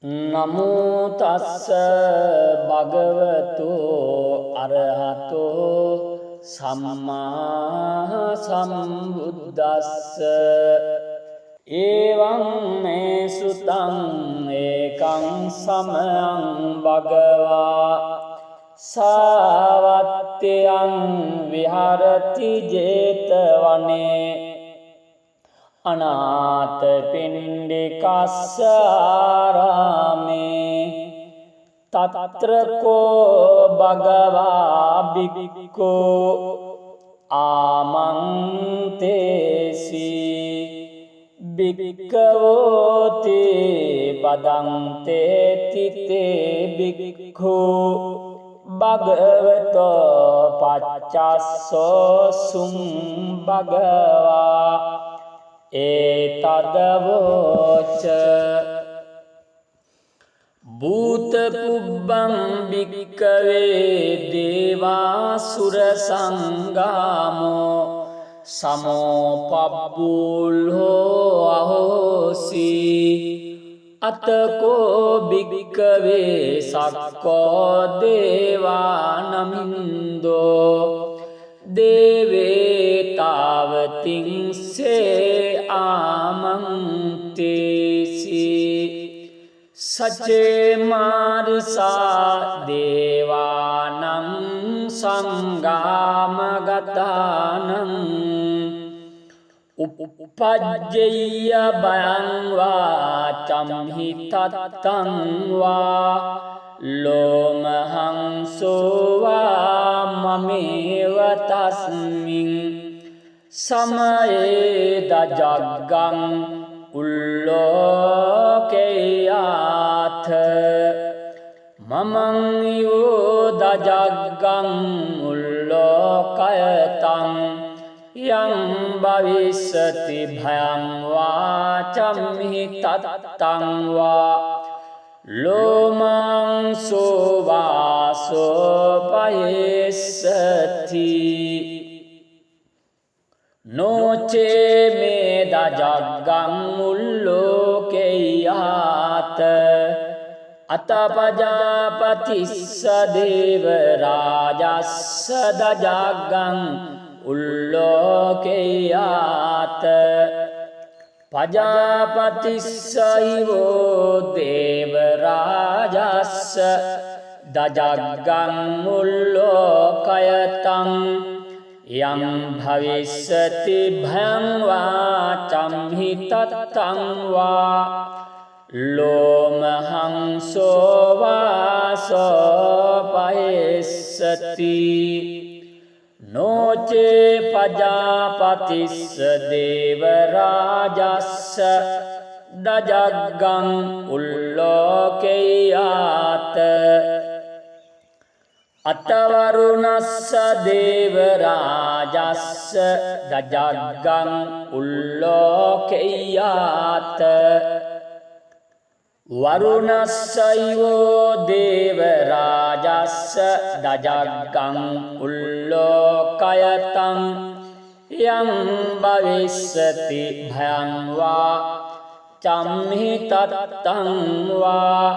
නමෝ තස්ස භගවතු අරහතෝ සම්මා සම්බුද්දස්ස එවං මේ සුතං ඒකං සමයං භගවා සාවත්තයං විහරති ජේතවනේ අනාථ පිණ්ඩිකස්ස ආරාමේ තත්‍රකෝ භගවා භික්ඛෝ ආමන්තේසි භික්ඛවෝති බදන්තේ තිතේ භික්ඛෝ භගවතෝ පච්චස්සෝ සුම් භගවා ඒතදවෝච භූත පුබ්බං භික්ඛවේ දේවාසුර සංගාමෝ සමෝපබ්බුල්හෝ අහෝසි අතකෝ භික්ඛවේ සක්කෝ දේවානමින්දෝ දේවේතාවතිංසේ ආමන්තේසි සචේ මාරිසා දේවානං සංගාමගතානං උපපජ්ජය බයං වාචම්හි තත්තං වා ලෝමහං සෝවා මමේව තස්මින් සමයේ දජග්ගං උල්ලෝකේයාථ මමං යෝ දජග්ගං උල්ලෝකයතං යං භවිස්සති භයං වාචම්හි තත්තං වා ලෝමං සෝවාසෝපයස්සති නොචේ මේ දජග්ගං උල්ලෝකේයාත අතපජාපතිස්ස දේව රාජස්ස දජග්ගං උල්ලෝකේයාත පජාපතිස්සයිවෝ දේව රාජස්ස දජග්ගං උල්ලෝකයතං යං භවිස්සති භයං වාචම්හි තත්තං වා ලෝමහං සෝවාසෝපයස්සති නොචේ පජාපතිස්ස දේව රාජස්ස දජග්ගං උල්ලෝකේයාත අතවරුණස්ස දේව රාජස්ස දජග්ගං උල්ලෝකේයාත වරුණස්සයෝ දේව රාජස්ස දජග්ගං උල්ලෝකයතං යං භවිස්සති භයං වා චම්හි තත්තං වා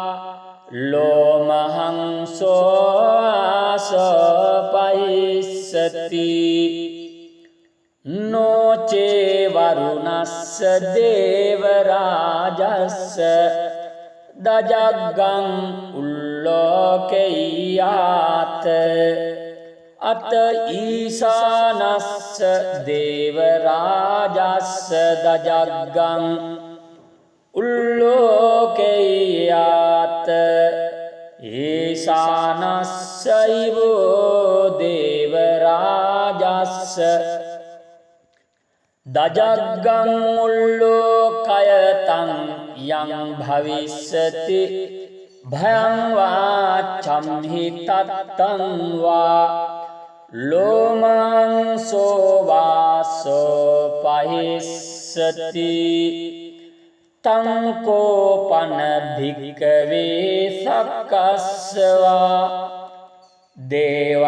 ලෝමහං සෝවාසෝපයස්සති නොචේ වරුණස්ස දේව රාජස්ස දජග්ගං උල්ලෝකේයාත අත ඊසානස්ස දේව රාජස්ස දජග්ගං උල්ලෝකේයාත ඊසානස්සයිවෝ දේව රාජස්ස දජග්ගං උල්ලෝකයතං යං භවිස්සති භයං වාචම්හි තත්තං වා ලෝමං සෝවාසෝපයස්සති තං කෝපන භික්ඛවේ සක්කස්සවා දේවානමින්දස්ස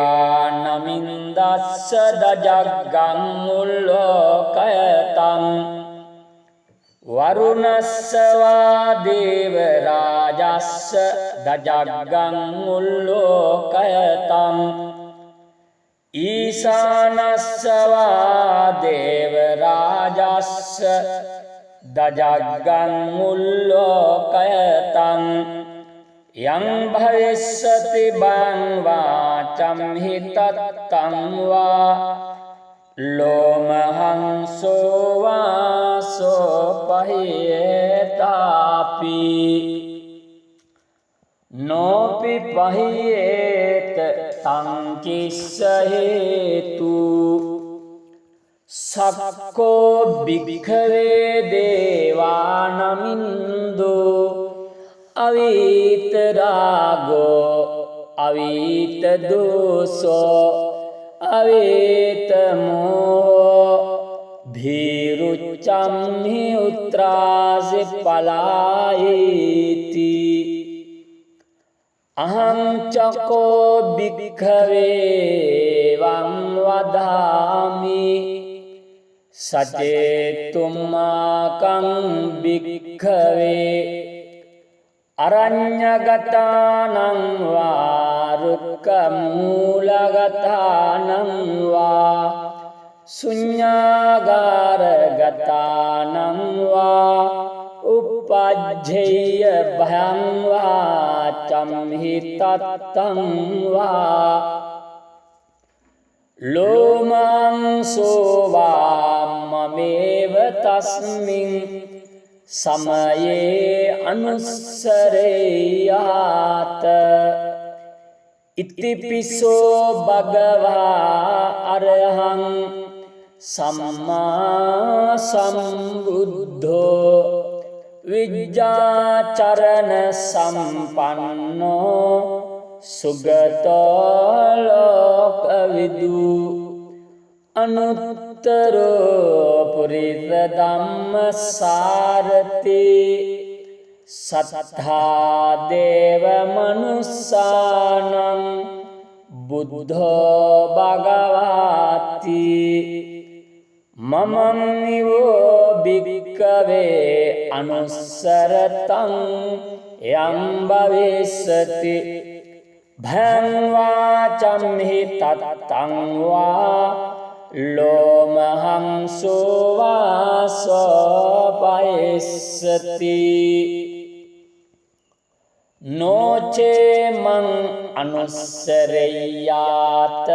දජග්ගං උල්ලෝකයතං වරුණස්සවා දේව රාජස්ස දජග්ගං උල්ලෝකයතං ඊසානස්සවා දේව රාජස්ස දජග්ගං උල්ලෝකයතං යං භවිස්සති බං වාචම්හි තත්තං වා ලෝමහංසෝ වාසෝ පහියේතාපි නෝපි පහියේත තං කිස්ස හේතු සක්කෝ භික්ඛවේ දේවානමින්දු අවීත රාගෝ අවීත දෝසෝ අවීත මෝහෝ භීරුච්ඡම්හි උත්‍රාසි පලායේති අහං චකෝ භික්ඛවේ වං වදාමි සචේතුම්මාකං භික්ඛවේ අරඤ්ඤගතානං වා රුක්ඛමූලගතානං වා ශුඤ්ඤාගාරගතානං වා උපජ්ජේය භයං වා චම්හි තත්තං වා ලෝමාංසෝ වා මමේව තස්මින් සමයේ අනුස්සරේයාත ඉතිපිසෝ භගවා අරහං සම්මා සම්බුද්ධෝ විජ්ජාචරණ සම්පන්නෝ සුගතෝ ලෝකවිදු අනුත්තරෝ පුරිස ධම්මසාරති සත්තා දේව මනුස්සානං බුද්ධෝ භගවාති මමං නිවෝ භික්ඛවේ අනුස්සරතං යං භවිස්සති භං වාචම්හි තත්තං වා ලෝමහංසෝ වාසෝ පයිස්සති නොචේ මං අනුස්සරෙය්‍යාත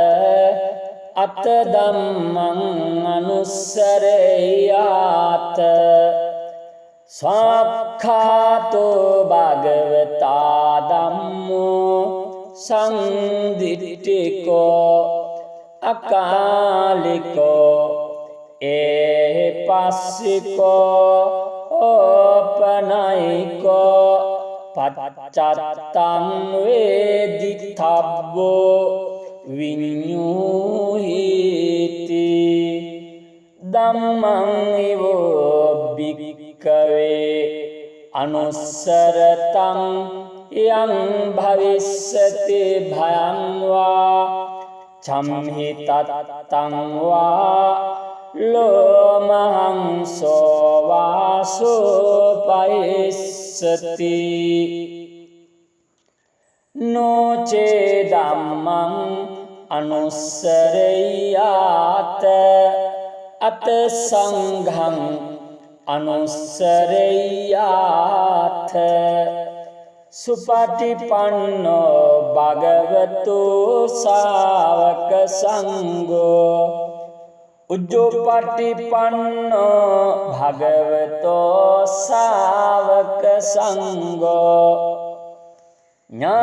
අත ධම්මං අනුස්සරෙය්‍යාත සාක්ඛාතෝ භගවතා ධම්මෝ සංදිට්ඨිකෝ අකාලිකෝ ඒපස්සිකෝ ඕපනයිකෝ පච්චත්තං වේදිතබ්බෝ විඤ්ඤූහිති ධම්මං ඉවෝ භික්ඛවේ අනුස්සරතං යං භවිස්සති භයං වා චම්හි තත්තං වා ලෝමහංසෝ වාසෝ පයිස්සති නොචේ ධම්මං අනුස්සරෙය්‍යාත අත සංඝං අනුස්සරෙය්‍යාත සුපටිපන්නෝ භගවතු ශාවක සංඝෝ උජ්ජෝපටිපන්නෝ භගවතෝ ශාවක සංඝෝ ඥායපටිපන්නෝ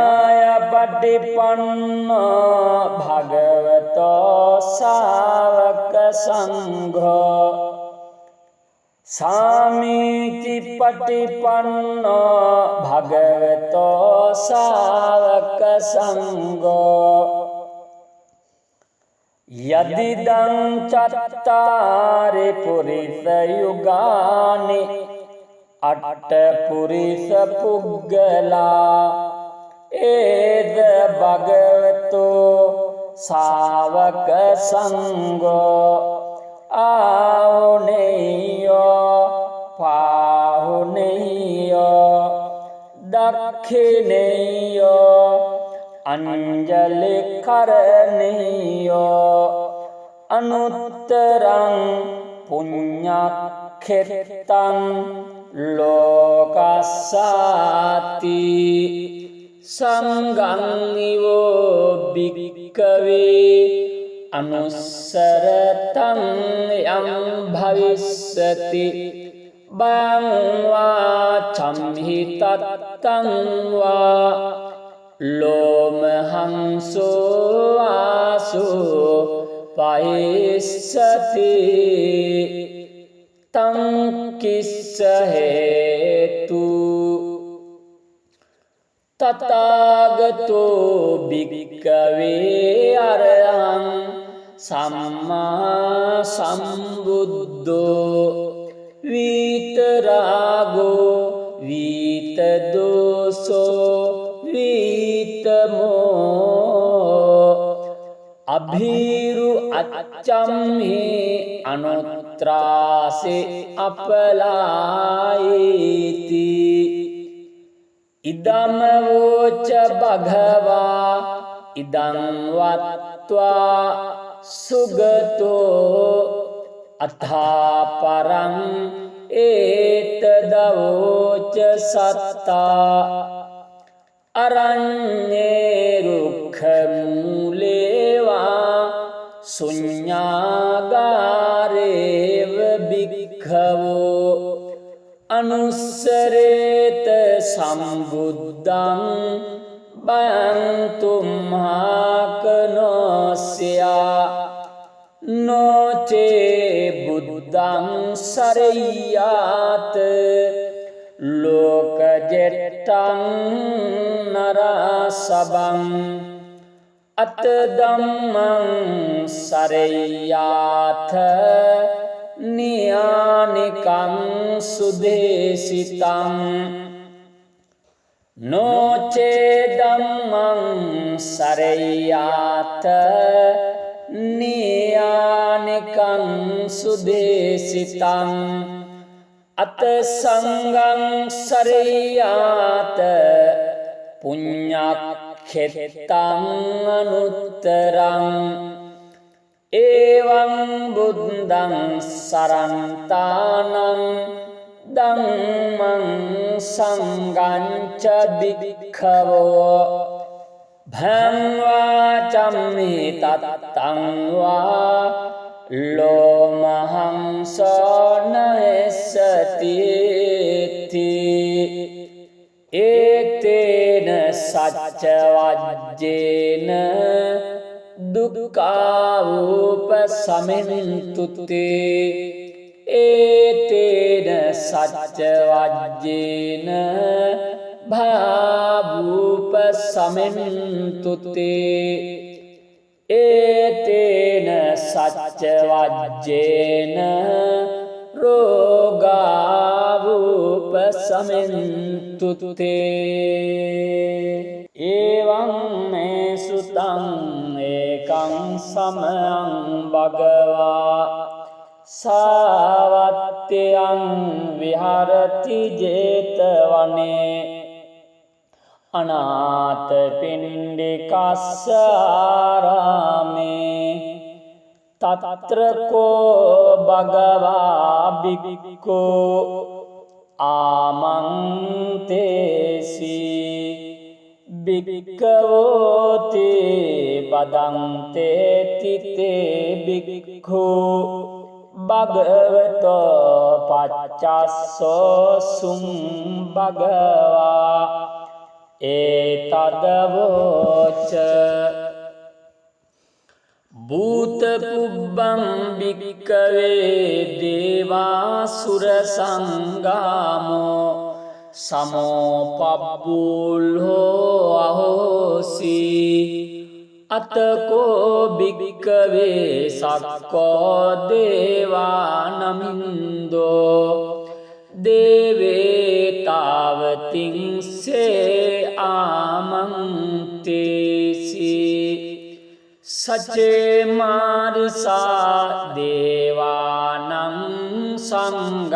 භගවතෝ ශාවක සංඝෝ සාමීචි පටිපන්නෝ භගවතෝ ශාවක සංඝෝ යදිදං චත්තාරි පුරිස යුගානි අට්ඨ පුරිස පුග්ගලා ඒද භගවතෝ ශාවක සංඝෝ ආවුනේයෝ පා දක්ඛිනේය අංජලි කරණේය අනුත්තරං පුඤ්ඤක්ඛෙත්තං ලෝකස්සාති සංඝං නිවෝ භික්ඛවේ අනුස්සරතං යං භවිස්සති බං වා චම්හිතත්තං වා ලෝමහංසෝ ආසෝ පයිස්සති තං කිස්ස හේතු තථාගතෝ භික්ඛවේ අරහං සම්මා සම්බුද්ධෝ විතරාගෝ විතදෝසෝ විතමෝ අභීරු අච්චම්හි අනුත්‍රාසේ අපලායේති ඉදම වෝච භගවා ඉදං වත්වා සුගතෝ අථාපරං ඒතදවෝච සත්තා අරඤ්ඤේ රුක්ඛ මූලේවා ශුඤ්ඤාගාරේව භික්ඛවෝ අනුස්සරේත සම්බුද්ධං බයන්තුම්හාකනෝස්යා නොචේ බුද්ධං සරෙය්‍යාත ලෝකජෙට්ටං නරසබං අත ධම්මං සරෙය්‍යාත නියානිකං සුදේශිතං නොචේ ධම්මං සරෙය්‍යාත නියානිකං සුදේශිතං අත සංඝං සරෙය්‍යාත පුඤ්ඤක්ඛෙත්තං අනුත්තරං එවං බුද්ධං සරන්තානං ධම්මං සංඝං ච භික්ඛවෝ භංවා චම්මි තත්තං වා ලෝමහංසනස්සති ඒතේන සච්ච වජ්ජේන දුක්ඛාවෝපසමින්තුතේ ඒතේන සච්ච වජ්ජේන භාවෝපසමින්තුතේ ඒතේන සච්ච වජ්ජේන රෝගාවෝපසමින්තුතේ එවං මේ සුතං ඒකං සමයං භගවා සාවත්ත්‍යං විහරති ජේතවනේ අනාථපිණ්ඩිකස්ස ආරාමේ තත්‍රකෝ භගවා භික්ඛෝ ආමන්තේසි භික්ඛවෝති බදන්තේ තිතේ භික්ඛු භගවතෝ පච්චස්සෝ සුං භගවා ඒතදවෝච භූත පුබ්බං භික්ඛවේ දේවාසුර සංගාමෝ සමෝපබ්බුල්හෝ අහෝසි අතකෝ භික්ඛවේ සක්කෝ දේවානමින්දෝ දේවේතාවතිංසේ ආමන්තේසි සචේ මාරිසා දේවානං සංගාමගතානං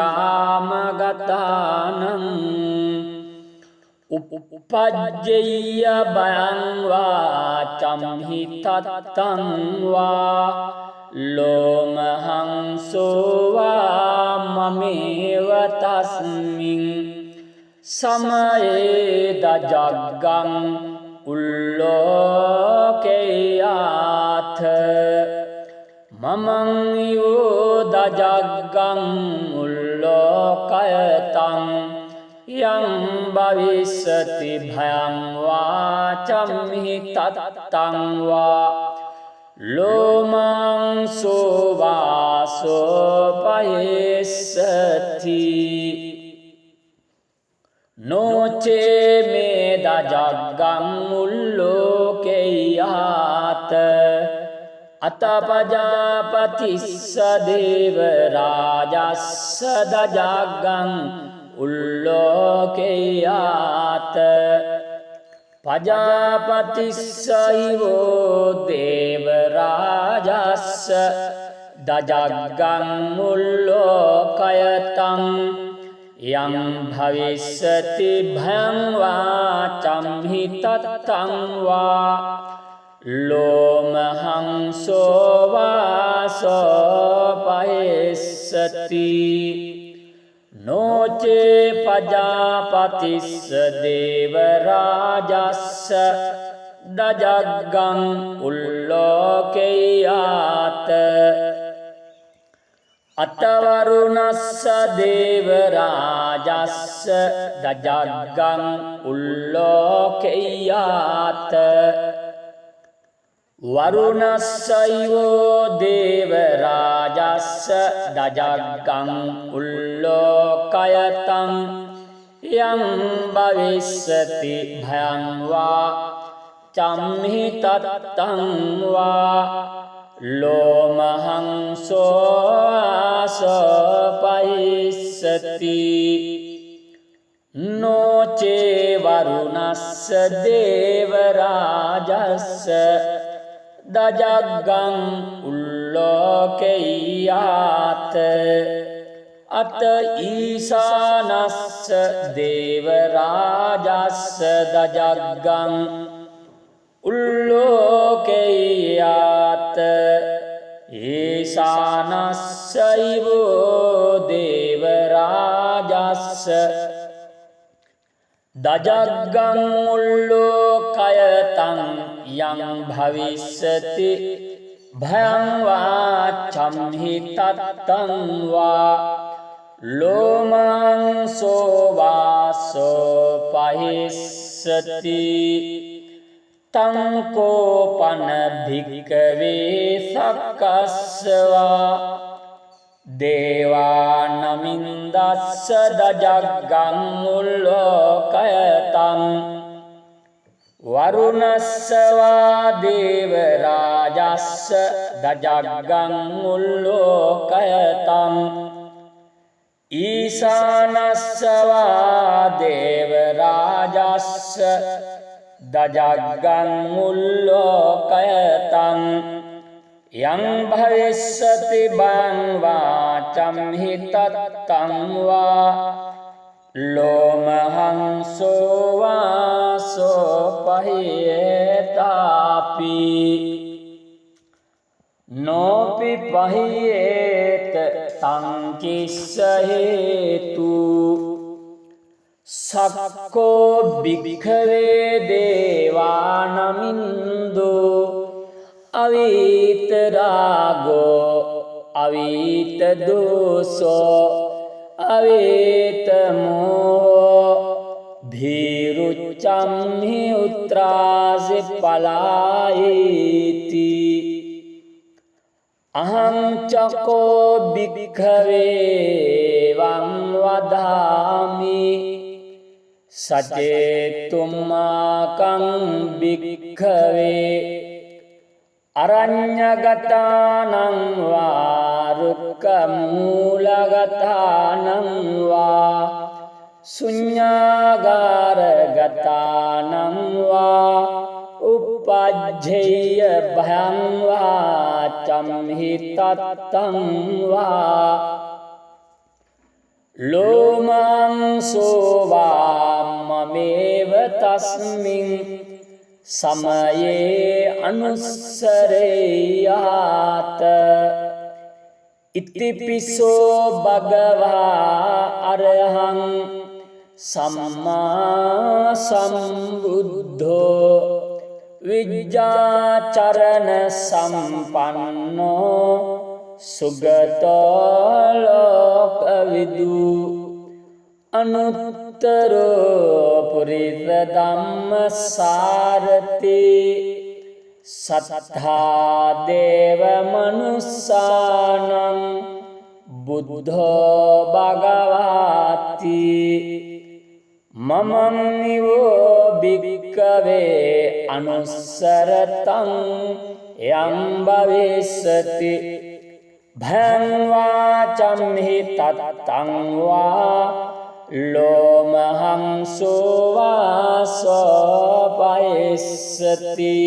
uppajjeyya bhayan vācamhi tattaṃ vā lomahං sovā mameva tasmiන් samaye dajaggaṃ ullokeyātha mamaṃ yo dajaggaṃ ullokayataṃ yang bhavisati bhayaṃ vācamhi tattaṃ vā lomaṃ sovā sopayessati noce me dajaggaṃ ullokeyāta atapajāpatissa deva rājassa dajaggaṃ ullokeyāta pajāpatissa ivo deva rājassa dajaggaṃ ullokayataṃ yang bhavisati bhayaṃ vācamhi tattaṃ vā lomahං sovā sopayessati noce pajāpatissa deva rājassa dajaggaṃ ullokeyāta atavarunassa deva rājassa dajaggaṃ ullokeyāta varunasaivo deva rājassa dajaggaṃ ullokayataṃ yang bhavisati bhayaṃ vācamhi tattaṃ vā lomahං sovā sopayessati noce varunassa deva rājassa dajaggaṃ ullokeyāta ata īsānassa deva rājassa dajaggaṃ ullokeyāta īsānassa ivo deva rājassa dajaggaṃ ullokayataṃ yang bhavisati bhayaṃ vācamhi tattaṃ vā lomaṃ sovā sopayessati taṃ kopana bhikkhave sakkasvā devānamindassa dajaggaṃ ullokayataṃ varunassa vā deva rājassa dajaggaṃ ullokayataṃ īsānassa vā deva rājassa dajaggaṃ ullokayataṃ yang bhavissati bhayaṃ vācamhi tattaṃ vā lomahං sovā sopayetapi nopi pahiyeta taṃ kissa hetu sakko bhikkhave devānamindo avita rāgo avita doso avita moho bhiruccamhi uttrāse palayeti aham cakko bhikkhave vam vadhāmi sacetumākaṃ bhikkhave aranyagatānaṃ vā rukkhamūlagatānaṃ vā suññāgāragatānaṃ vā uppajjeyya bhayaṃ vācamhi tattaṃ vā lomaṃ sovā මාමේව තස්මින් සමයේ අනුස්සරේයාත ඉතිපිසෝ භගවා අරහං සම්මා සම්බුද්ධෝ විජ්ජාචරණ සම්පන්නෝ සුගතෝ ලෝකවිදු අනුත්තරෝ පුරිස ධම්මසාරති සත්තා දේව මනුස්සානං බුද්ධෝ භගවාති මමං නිවෝ භික්ඛවේ අනුස්සරතං යං භවිස්සති භයං වාචම්හි තත්තං වා ලෝමහංසෝ වාසෝ පයස්සති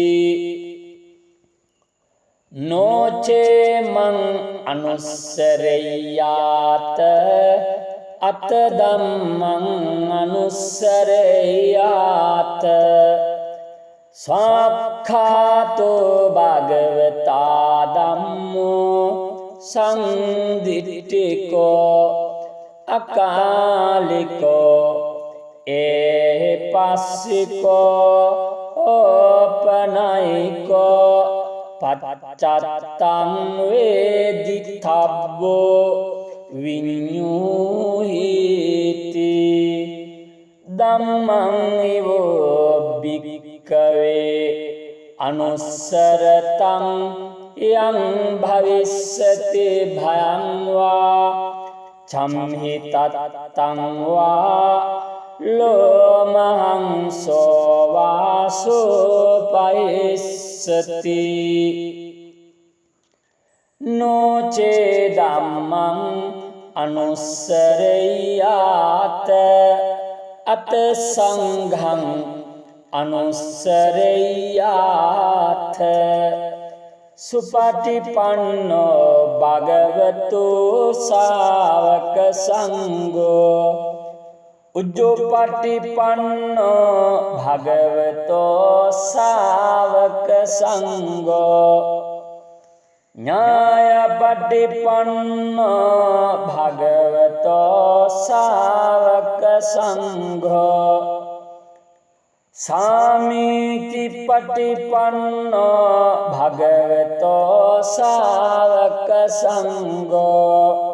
නොචේ මං අනුස්සරෙය්‍යාත අත ධම්මං අනුස්සරෙය්‍යාත සාක්ඛාතෝ භගවතා ධම්මෝ සංදිට්ඨිකෝ අකාලිකෝ ඒපස්සිකෝ ඕපනයිකෝ පච්චත්තං වේදිතබ්බෝ විඤ්ඤූහිති ධම්මං ඉවෝ භික්ඛවේ අනුස්සරතං යං භවිස්සති භයං වා චම්හි තත්තං වා ලෝමහංසෝ වාසෝ පයස්සති නොචේ ධම්මං අනුස්සරෙය්‍යාත අත සංඝං අනුස්සරෙය්‍යාත සුපටිපන්නෝ භගවතු ශාවක සංඝෝ උජ්ජෝපටිපන්නෝ භගවතෝ ශාවක සංඝෝ ඥායපටිපන්නෝ භගවතෝ ශාවක සංඝෝ සාමීචි පටිපන්නෝ භගවතෝ ශාවක සංඝෝ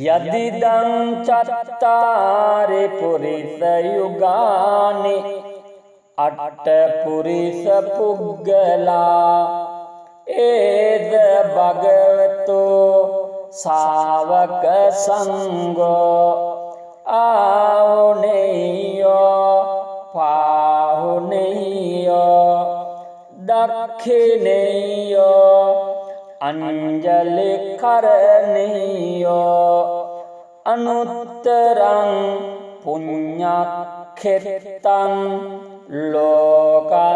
යදිදං චත්තාරි පුරිස යුගානි අට්ඨ පුරිස පුග්ගලා ඒද භගවතෝ ශාවක සංඝෝ ආහුනේයෝ පාහුනේයෝ දක්ඛිනේයෝ අංජලි කරණේයෝ අනුත්තරං පුඤ්ඤක්ඛෙත්තං ලෝකස්සාති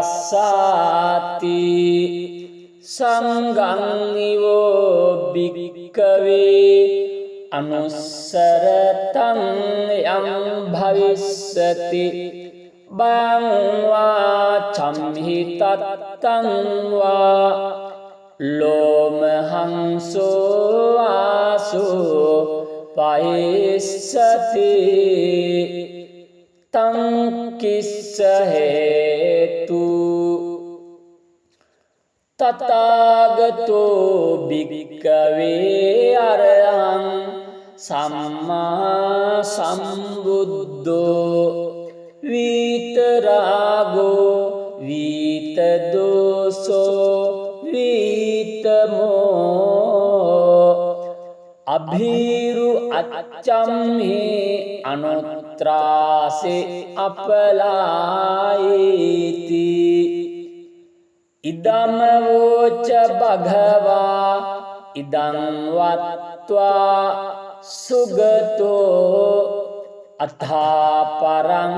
සංඝං නිවෝ භික්ඛවේ අනුස්සරතං යං භවිස්සති භයං වා චම්හි තත්තං වා ලෝමහංසෝ වාසෝ පයස්සති තං කිස්ස හේතු තථාගතෝ භික්ඛවේ අරහං සම්මා සම්බුද්ධෝ විතරාගෝ විතදෝසෝ විතමෝ අභීරු අච්චම්හි අනුත්‍රාසේ අපලායිති ඉදම වෝච භගවා ඉදං වත්වා සුගතෝ අථා පරං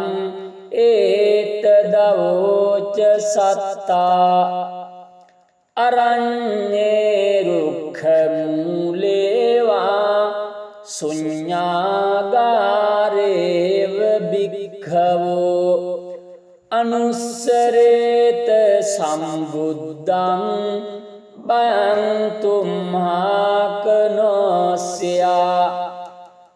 ඒතදවෝච සත්තා අරඤ්ඤේ රුක්ඛ මූලේවා ශුඤ්ඤාගාරේව අනුස්සරේත සම්බුද්ධං බයං තුම්හාකනෝස්යා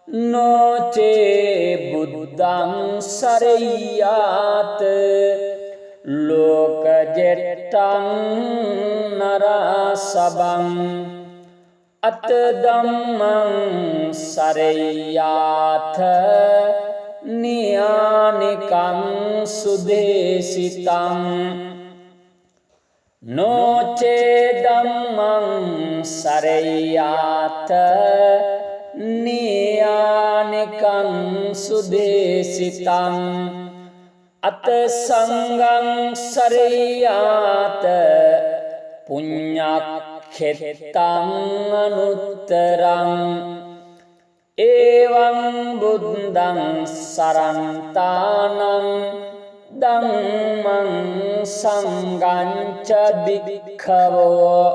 නොචේ බුද්ධං සරෙය්‍යාත ලෝකජෙට්ටං නරසබං අත ධම්මං සරෙය්‍යාත නියානිකං සුදේශිතං නොචේ ධම්මං සරෙය්‍යාත නියානිකං සුදේශිතං අත සංඝං සරෙය්‍යාත පුඤ්ඤක්ඛෙත්තං අනුත්තරං එවං බුද්ධං සරන්තානං ධම්මං සංඝං ච භික්ඛවෝ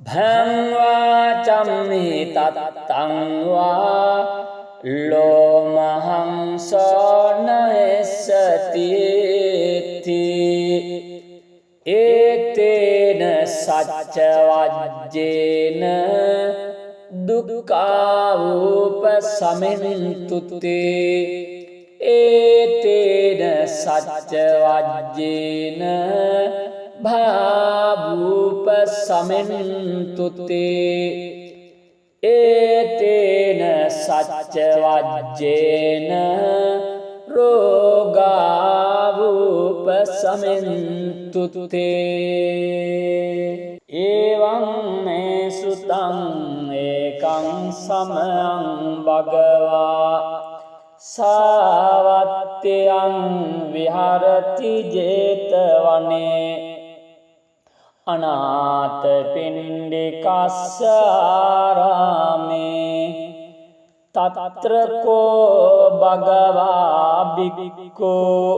භංවාචම්මි තත්තං වා ලෝමහංසනස්සති ඒතේන සච්ච වජ්ජේන දුක්ඛාවූපසමින්තුතේ ඒතේන සච්ච වජ්ජේන භාවූපසමින්තුතේ ඒතේන සච්ච වජ්ජේන රෝගාවූපසමින්තුතේ එවං මේ සුතං ඒකං සමයං භගවා සාවත්ත්‍යං විහරති ජේතවනේ අනාථපිණ්ඩිකස්ස ආරාමේ තත්‍රකෝ භගවා භික්ඛෝ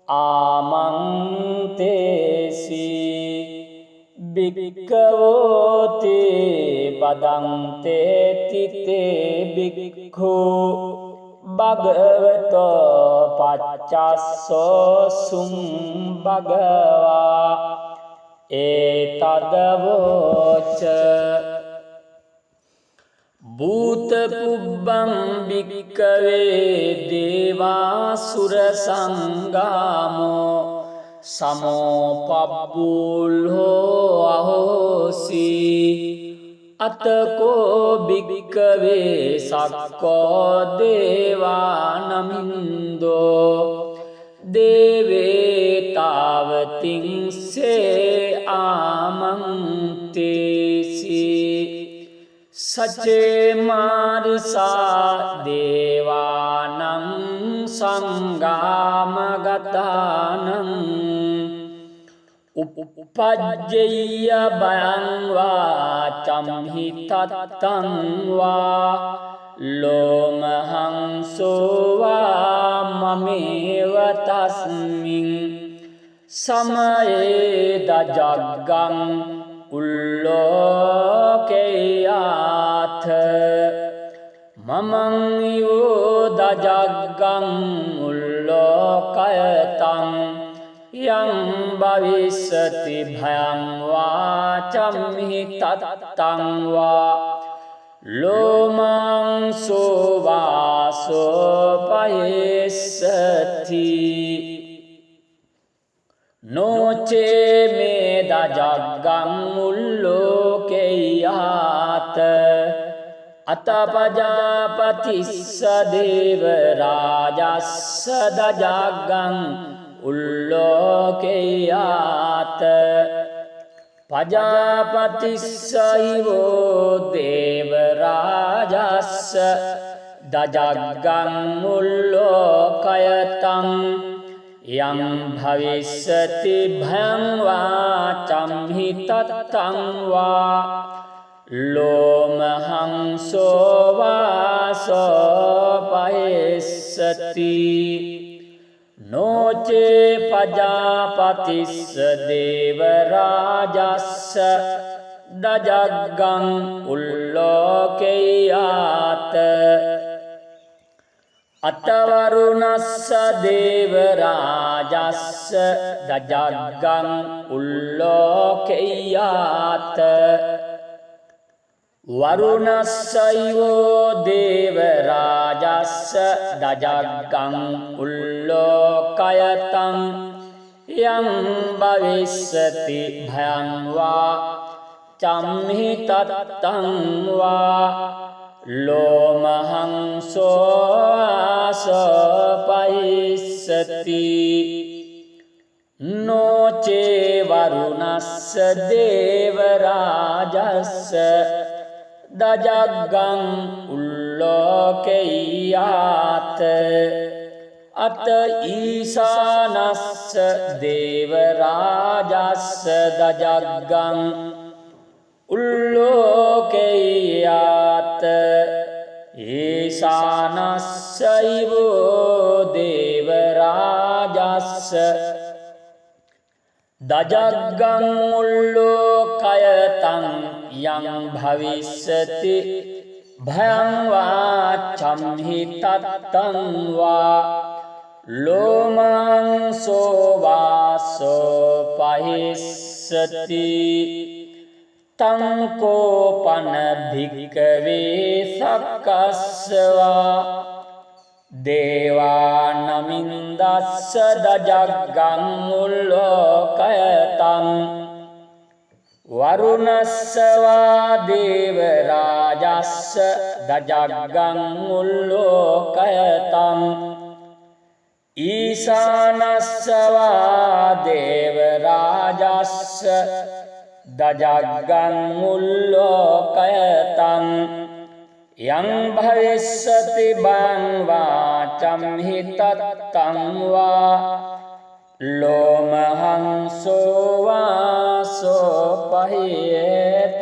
ආමන්තේසි භික්ඛවෝති බදන්තේ තිතේ භික්ඛු භගවතෝ පච්චස්සෝ සුං භගවා ඒතදවෝච භූත පුබ්බං භික්ඛවේ දේවාසුර සංගාමෝ සමෝපබ්බුල්හෝ අහෝසි අතකෝ භික්ඛවේ සක්කෝ දේවානමින්දෝ දේවේතාවතිංසේ ආමන්තේසි සචේ මාරිසා දේවානං සංගාමගතානං උපපජ්ජය බයං වාචම්හි තත්තං වා ලෝමහංසෝ වා මමේව තස්මින් සමයේ දජග්ගං උල්ලෝකේයාත මමං යෝ දජග්ගං උල්ලෝකයතං යං භවිස්සති භයං වාචම්හි තත්තං වා ලෝමංසෝ වාසෝ පයස්සති නොචේ මේ දජග්ගං උල්ලෝකේයාත අතපජාපතිස්ස දේව රාජස්ස දජග්ගං උල්ලෝකේයාත පජාපතිස්සයිවෝ දේව රාජස්ස දජග්ගං උල්ලෝකයතං යං භවිස්සති භයං වාචම්හි තත්තං වා ලෝමහංසෝ වාසෝ පයස්සති නොචේ පජාපතිස්ස දේව රාජස්ස දජග්ගං උල්ලෝකේයාත අතවරුණස්ස දේවරාජස්ස දජග්ගං උල්ලෝකෙය්‍යාත වරුණස්සයෝ දේවරාජස්ස දජග්ගං උල්ලෝකයතං යං භවිස්සති භයං වා චම්හි තත්තං වා ලෝමහං සෝපයිස්සති නොචේ වරුණස්ස දේවරාජස්ස දජග්ගං උල්ලෝකෙය්‍යාත අත ඊසානස්ස දේවරාජස්ස දජග්ගං උල්ලෝකෙය්‍යාත ඊසානස්සයිවෝ දේවරාජස්ස දජග්ගං උල්ලෝකයතං යං භවිස්සති භයං වා චම්හි තත්තං වා ලෝමං සෝවාසෝ පහිස්සති තං කෝපන භික්ඛවේ සක්කස්සවා දේවානමින්දස්ස දජග්ගං උල්ලෝකයතං වරුණස්සවා දේවරාජස්ස දජග්ගං උල්ලෝකයතං ඊසානස්සවා දේවරාජස්ස දජග්ගං උල්ලෝකයතං යං භවිස්සති භං වා චම්හි තත්තං වා ලෝමහං සෝවාසෝ පහියේතාපි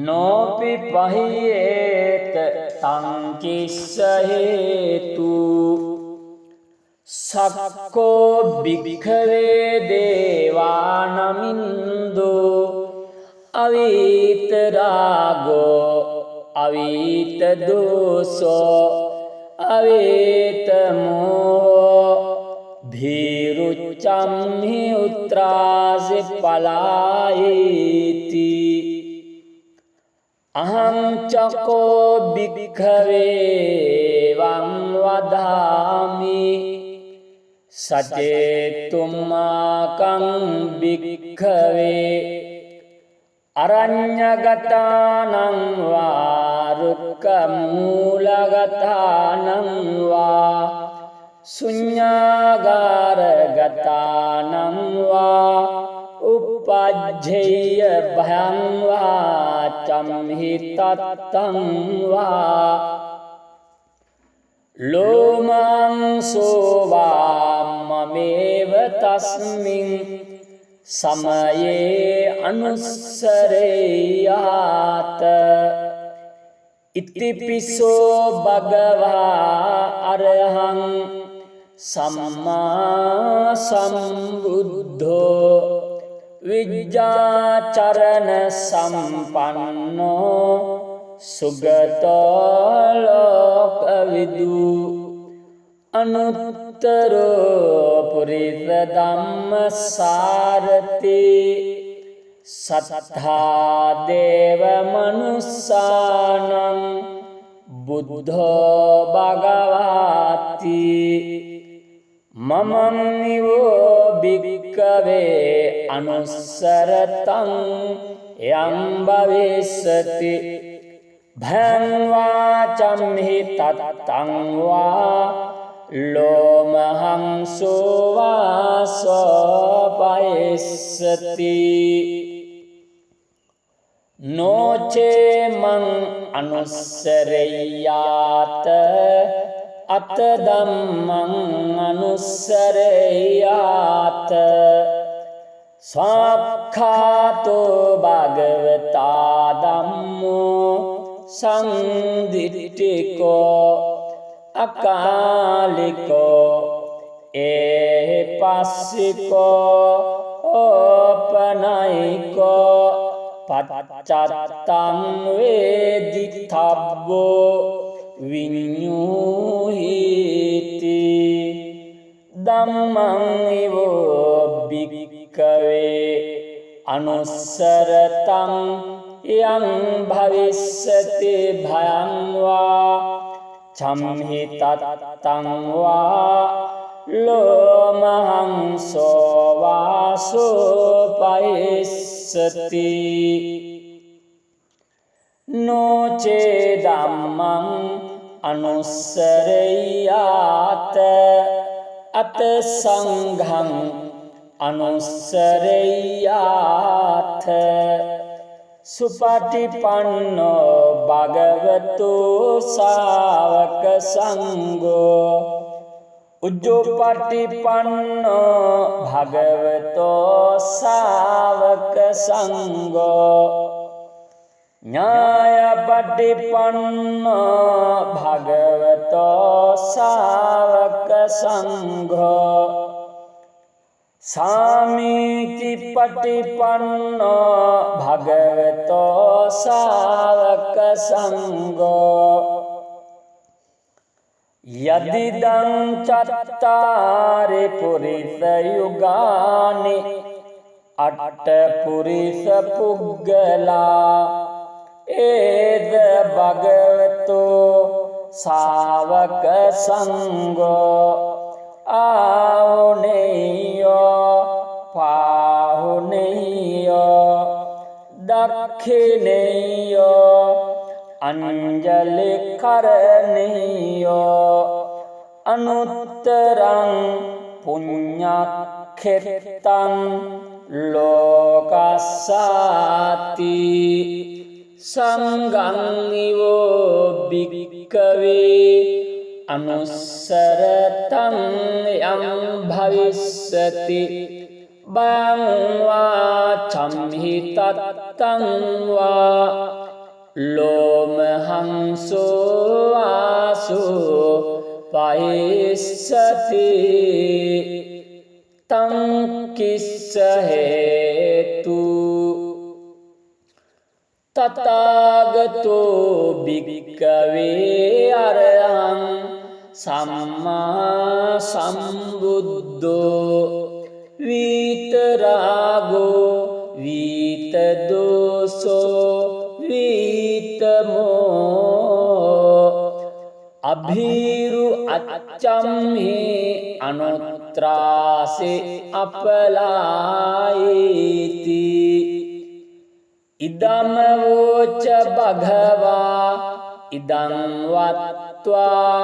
නොපි පහියේත තං කිස්ස හේතු සක්කෝ භික්ඛවේ දේවානමින්දෝ අවීත රාගෝ අවීත දෝසෝ අවීත මෝහෝ භීරුච්ඡම්හි උත්‍රාසි පලායේති අහං චකෝ භික්ඛවේ වං වදාමි සචේතුම්මාකං භික්ඛවේ අරඤ්ඤගතානං වා රුක්ඛමූලගතානං වා ශුඤ්ඤාගාරගතානං වා උපජ්ජේය භයං වා චම්හි තත්තං වා ලෝමං සෝවාමමේව තස්මින් සමයේ අනුස්සරේයාත ඉතිපිසෝ භගවා අරහං සම්මා සම්බුද්ධෝ විජ්ජාචරණ සම්පන්නෝ සුගතෝ ලෝකවිදු අනුත්තරෝ පුරිස ධම්මසාරති සත්තා දේව මනුස්සානං බුද්ධෝ භගවාති මමං නිවෝ භික්ඛවේ අනුස්සරතං යං භවිස්සති භං වා චම්හි තත්තං වා ලෝමහං සෝවාසෝ පයිස්සති නොචේ මං අනුස්සරෙය්‍යාත අත ධම්මං අනුස්සරෙය්‍යාත සාක්ඛාතෝ භගවතා ධම්මෝ සංදිට්ඨිකෝ අකාලිකෝ ඒපස්සිකෝ ඕපනයිකෝ පච්චත්තං වේදිතබ්බෝ විඤ්ඤූහිති ධම්මං ඊවෝ භික්ඛවේ අනුස්සරතං යං භවිස්සති භයං වා චම්හි තත්තං වා ලෝමහං සෝවාසෝ පයිස්සති නොචේ ධම්මං අනුස්සරෙය්‍යාත අත සංඝං අනුස්සරෙය්‍යාත සුපටිපන්නෝ භගවතු ශාවක සංඝෝ උජ්ජෝපටිපන්නෝ භගවතෝ ශාවක සංඝෝ ඥායපටිපන්නෝ භගවතෝ ශාවක සංඝෝ සාමීචි පටිපන්නෝ භගවතෝ ශාවක සංඝෝ යදිදං චත්තාරි පුරිස යුගානි අට්ඨ පුරිස පුග්ගලා ඒද භගවතෝ ශාවක සංඝෝ ආහුනේයෝ පාහුනේයෝ දක්ඛිනේයෝ අංජලි කරණේයෝ අනුත්තරං පුඤ්ඤක්ඛෙත්තං ලෝකස්සාති සංඝං නිවෝ භික්ඛවේ අනුස්සරතං යං භවිස්සති බං වා චම්හි තත්තං වා ලෝමහංසෝ ආසෝ පයිස්සති තං කිස්ස හේතු තථාගතෝ භික්ඛවේ අරහං සම්මා සම්බුද්ධෝ විතරාගෝ විතදෝසෝ විතමෝ අභීරු අච්චම්හි අනුත්‍රාසේ අපලායිති ඉදම වෝච භගවා ඉදං වත්වා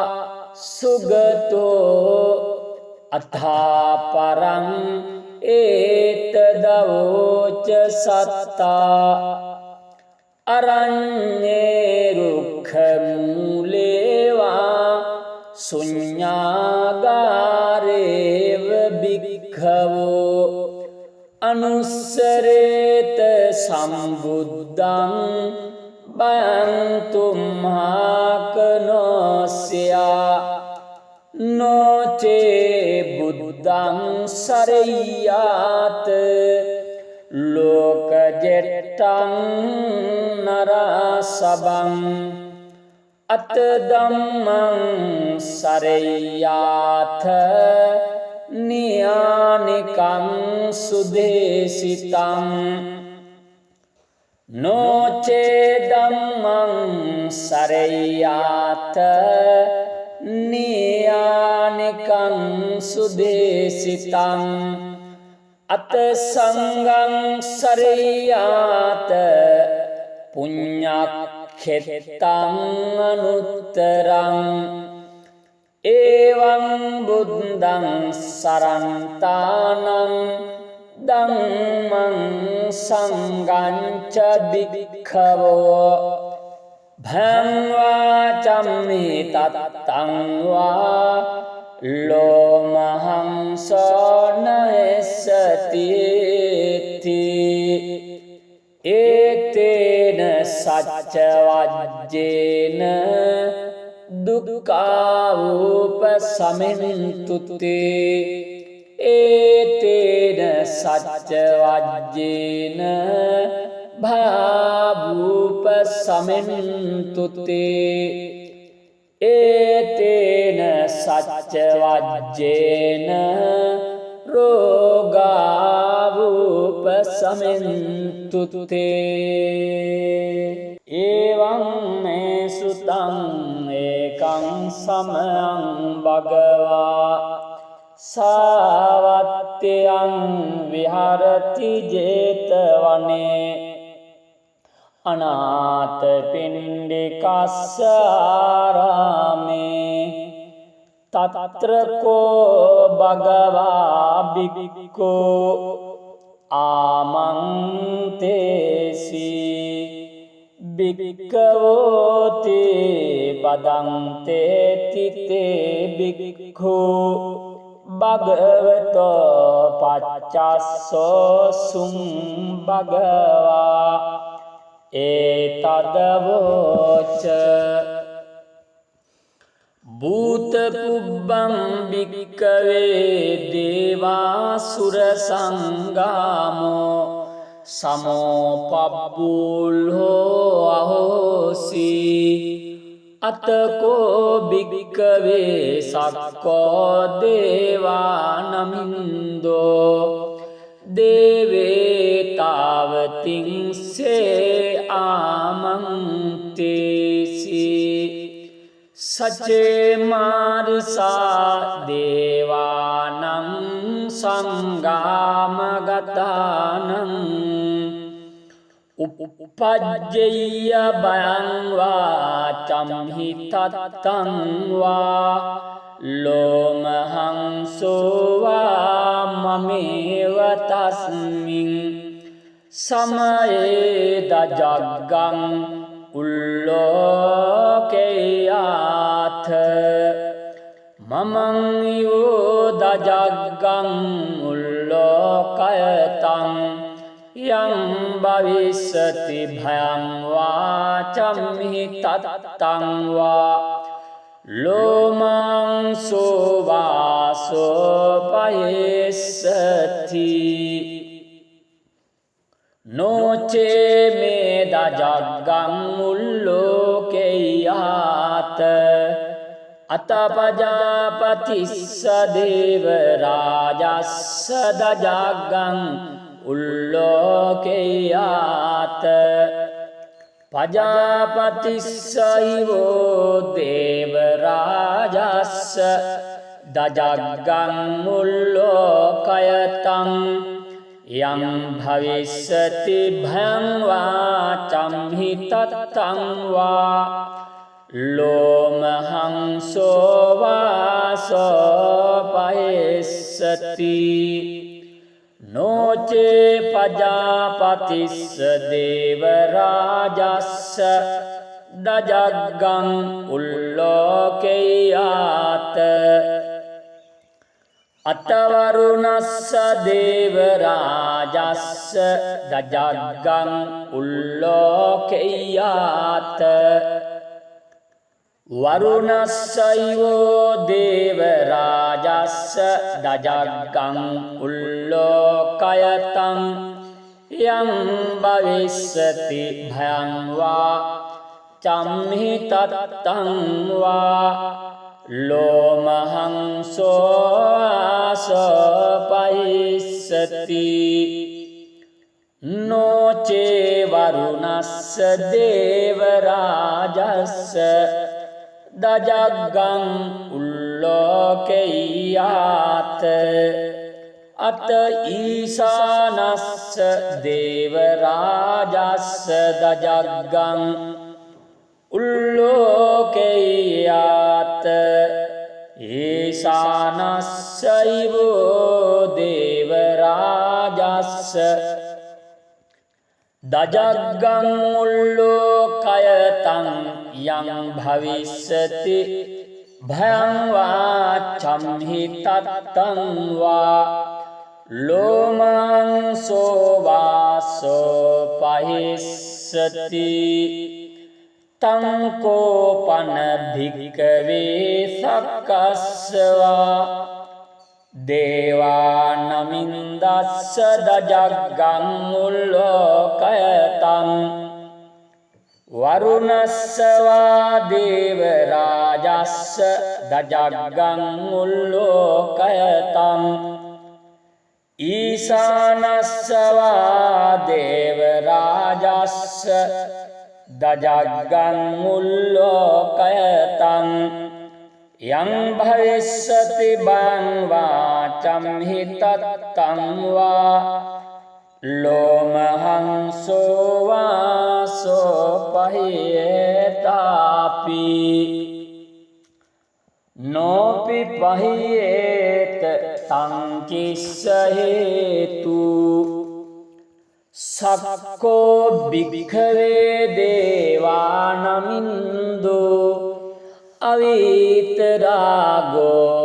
සුගතෝ අථාපරං ඒතදවෝච සත්තා අරඤ්ඤේ රුක්ඛ මූලේවා ශුඤ්ඤාගාරේව භික්ඛවෝ අනුස්සරේත සම්බුද්ධං බයන්තුම්හාකනෝස්යා නොචේ බුද්ධං සරෙය්‍යාත ලෝකජෙට්ටං නරසබං අත ධම්මං සරෙය්‍යාත නියානිකං සුදේශිතං නොචේ ධම්මං සරෙය්‍යාත නියානිකං සුදේශිතං අත සංඝං සරෙය්‍යාත පුඤ්ඤක්ඛෙත්තං අනුත්තරං එවං බුද්ධං සරන්තානං ධම්මං සංඝං ච භික්ඛවෝ භංවා චම්මි තත්තං වා ලෝමහංසෝ නයස්සති ඒතේන සච්ච වජ්ජේන දුක්ඛාවෝපසමින්තුතේ ඒතේන සච්ච වජ්ජේන භාවූප සමෙන්තුතේ ඒතේන සච්ච වජ්ජේන රෝගාවූප සමෙන්තුතේ එවං මේ සුතං ඒකං සමයං භගවා සාවත්තයං විහරති ජේතවනේ අනාථපිණ්ඩිකස්ස ආරාමේ තත්‍රකෝ භගවා භික්ඛෝ ආමන්තේසි භික්ඛවෝති බදන්තේ තිතේ භික්ඛෝ භගවතෝ පච්චස්සෝ සුං භගවා ඒතදවෝච භූත පුබ්බං භික්ඛවේ දේවාසුර සංගාමෝ සමෝපබ්බුල්හෝ අහෝසි අතකෝ භික්ඛවේ සක්කෝ දේවානමින්දෝ දේවේතාවතිංසේ ආමන්තේසි සචේ මාරිසා දේවානං සංගාමගතානං උපපජ්ජය බයං වා චම්හි තත්තං වා ලෝමහංසෝ වා මමේව තස්මින් සමයේ දජග්ගං උල්ලෝකේයාථ මමං යෝ දජග්ගං උල්ලෝකයතං යං භවිස්සති භයං වා චම්හි තත්තං වා ලෝමංසෝ වාසෝ පයස්සති නොචේ මේ දජග්ගං උල්ලෝකේයාත අතපජාපතිස්ස දේව රාජස්ස දජග්ගං උල්ලෝකේයාත පජාපතිස්සයිවෝ දේව රාජස්ස දජග්ගං උල්ලෝකයතං යං භවිස්සති භයං වා චම්හි තත්තං වා ලෝමහංසෝ වාසෝ පයස්සති නොචේ පජාපතිස්ස දේව රාජස්ස දජග්ගං උල්ලෝකේයාත අතවරුණස්ස දේව රාජස්ස දජග්ගං උල්ලෝකේයාත වරුණස්සයිවෝ දේව රාජස්ස දජග්ගං උල්ලෝකයතං යං භවිස්සති භයං වා චම්හි තත්තං වා ලෝමහංසෝ ආසපයිස්සති නොචේ වරුණස්ස දේව රාජස්ස දජග්ගං උල්ලෝකේයාත අත ඊසානස්ස දේව රාජස්ස දජග්ගං උල්ලෝකේයාත ඊසානස්සයිවෝ දේව රාජස්ස දජග්ගං උල්ලෝකයතං යං භවිස්සති භයං වා චම්හි තත්තං වා ලෝමංසෝ වාසෝ පහිස්සති තං කෝපන භික්ඛවේ සක්කස්සවා දේවානමින්දස්ස දජග්ගං උල්ලෝකයතං වරුණස්සවා දේවරාජස්ස දජග්ගං උල්ලෝකයතං ඊසානස්සවා දේවරාජස්ස දජග්ගං උල්ලෝකයතං යං භවිස්සති බං වාචම් හිතත්තං වා ලෝමහං සෝවාසෝ පහියේතාපි නෝපි පහියේත සංකිස්ස හේතු සක්කෝ භික්ඛවේ දේවානමින්දෝ අවීත රාගෝ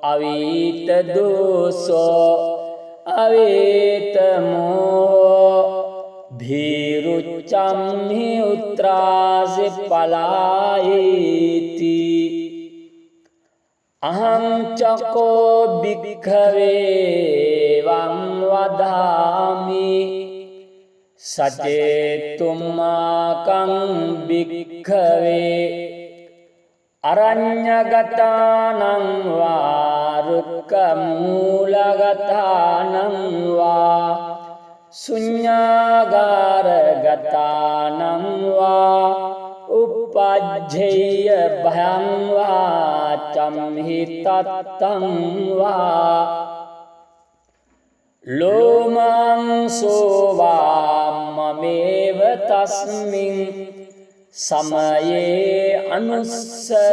අවීත දෝසෝ අවීත මෝහෝ භීරුච්ඡම්හි උත්‍රාසි පලායේති අහං චකෝ භික්ඛවේ වං වදාමි සචේතුම්මාකං භික්ඛවේ අරඤ්ඤගතානං වා රුක්ඛමූලගතානං වා ශුඤ්ඤාගාරගතානං වා උපජ්ජේය භයං වා චම්හිතත්තං වා ලෝමං සෝවා මමේව තස්මින් සමයේ අනුස්සරේයාත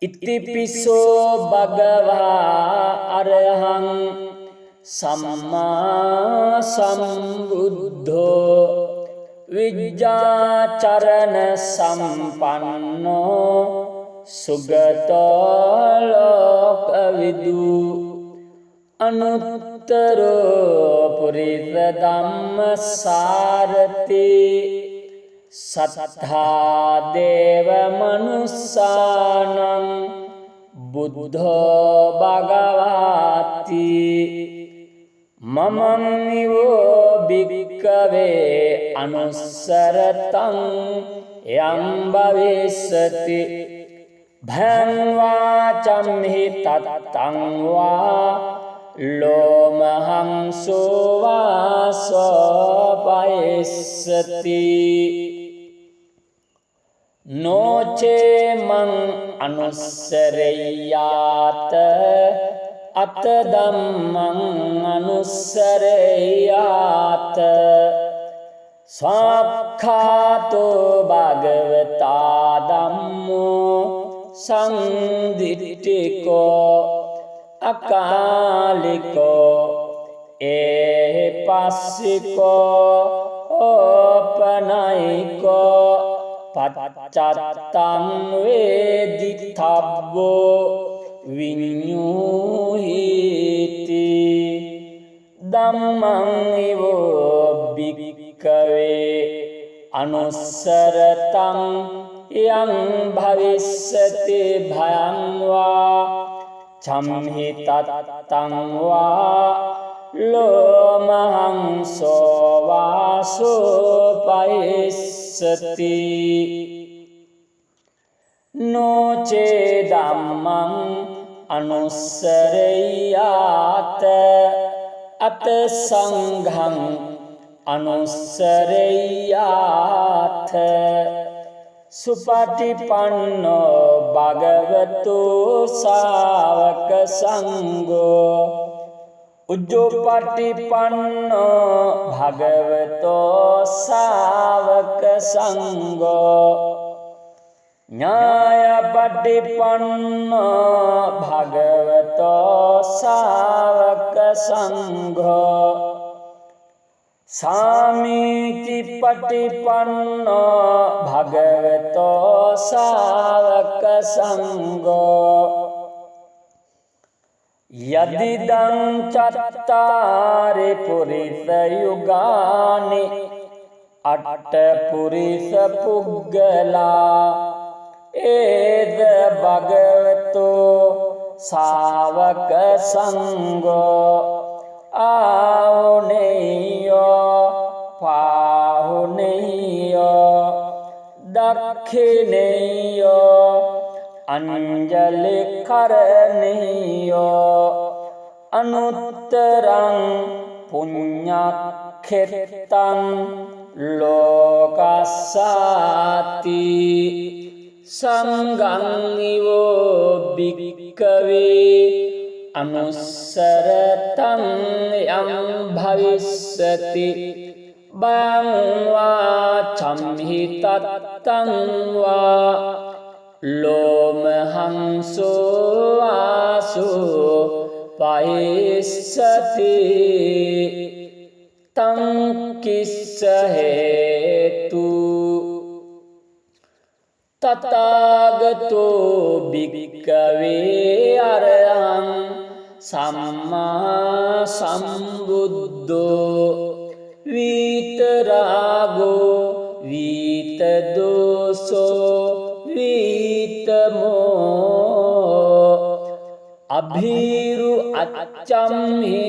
ඉතිපිසෝ භගවා අරහං සම්මා සම්බුද්ධෝ විජ්ජාචරණ සම්පන්නෝ සුගතෝ ලෝකවිදු අනුත්තරෝ පුරිස ධම්මසාරති සත්තා දේව මනුස්සානං බුද්ධෝ භගවාති මමං නිවෝ භික්ඛවේ අනුස්සරතං යං භවිස්සති භං වාචම්හි තත්තං වා ලෝමහං සෝවාසෝ පයිස්සති නොචේ මං අනුස්සරෙය්‍යාත අත ධම්මං අනුස්සරෙය්‍යාත සාක්ඛාතෝ භගවතා ධම්මෝ සංදිට්ඨිකෝ අකාලිකෝ ඒපස්සිකෝ ඕපනයිකෝ පච්චත්තං වේදිතබ්බෝ විඤ්ඤූහිති ධම්මං ඉවෝ භික්ඛවේ අනුස්සරතං යං භවිස්සති භයං වා චම්හිතත්තං වා ලෝමහං සෝවාසෝ පයිස්සති නොචේ ධම්මං අනුස්සරෙය්‍යාත අත සංඝං අනුස්සරෙය්‍යාත සුපටිපන්නෝ භගවතු ශාවක සංඝෝ උජ්ජෝපටිපන්නෝ භගවතෝ ශාවක සංඝෝ ඥායපටිපන්නෝ භගවතෝ ශාවක සංඝෝ සාමීචි පටිපන්නෝ භගවතෝ ශාවක සංඝෝ යදිදං චත්තාරි පුරිස යුගානි අට්ඨ පුරිස පුග්ගලා एद भगवतो सावक संगो आहुनेयो पाहुनेयो दक्षिणेयो अंजलि करनेयो अनुत्तरं पुण्यक्षेत्रं लोकस्साति संगं निवो भिक्खवे अनुस्सरतं यं भविष्यति भयं वा संहितं वा लोमहंसो वासो पायिष्यति तं किस्स हेतु तथागतो भिक्खवे अरहं सम्मा सम्बुद्धो वीतरागो वीतदोषो वीतमोह अभीरु अच्छम्हि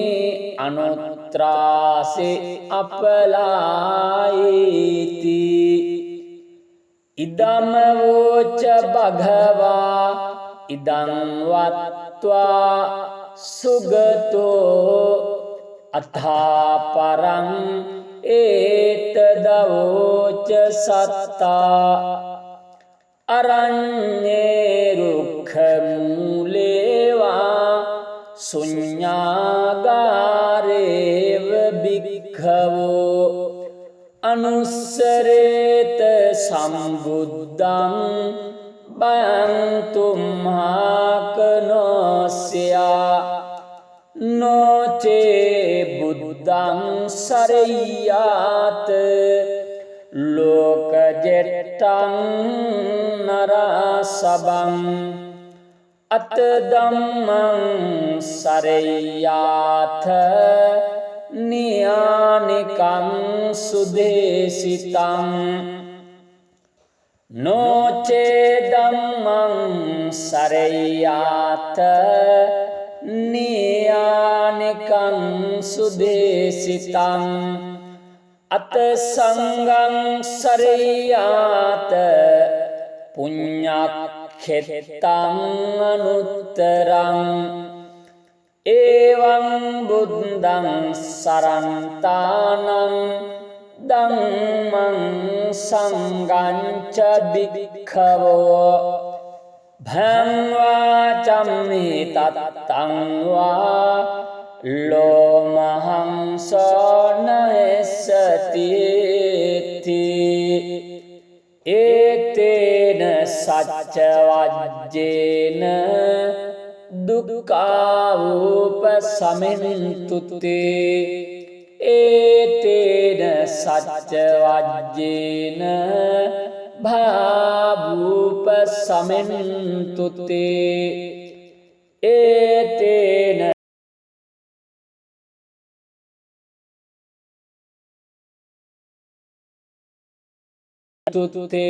अनुत्रासे अपलायेति इदं वोच भगवा इदं वत्वा सुगतो अथा परं एतदवोच सत्ता अरण्ये रुक्षमूले वा शून्यागारेव भिक्खवो अनुस्सरेत सम्बुद्धं भयं तुम्हाकनोस्या नो चे बुद्धं सरय्यात् लोकजेट्टं नरसभम् अत धम्मं सरय्याथ नियानिकं सुदेशितं नो चेदम्मं सरय्याथ नियानिकं सुदेशितं अत संगं सरय्यात पुण्यक्षेत्रं अनुत्तरम् एवं बुद्धं शरन्तानं धम्मं संगं च भिक्खवो भयं वाचमि तत्तं वा लोमहंसो नश्यति एतेन सच्चवज्जेन दुःखावुपशमन्तु ते एतेन सच्चवज्जेन भयावुपशमन्तु ते एतेन तुते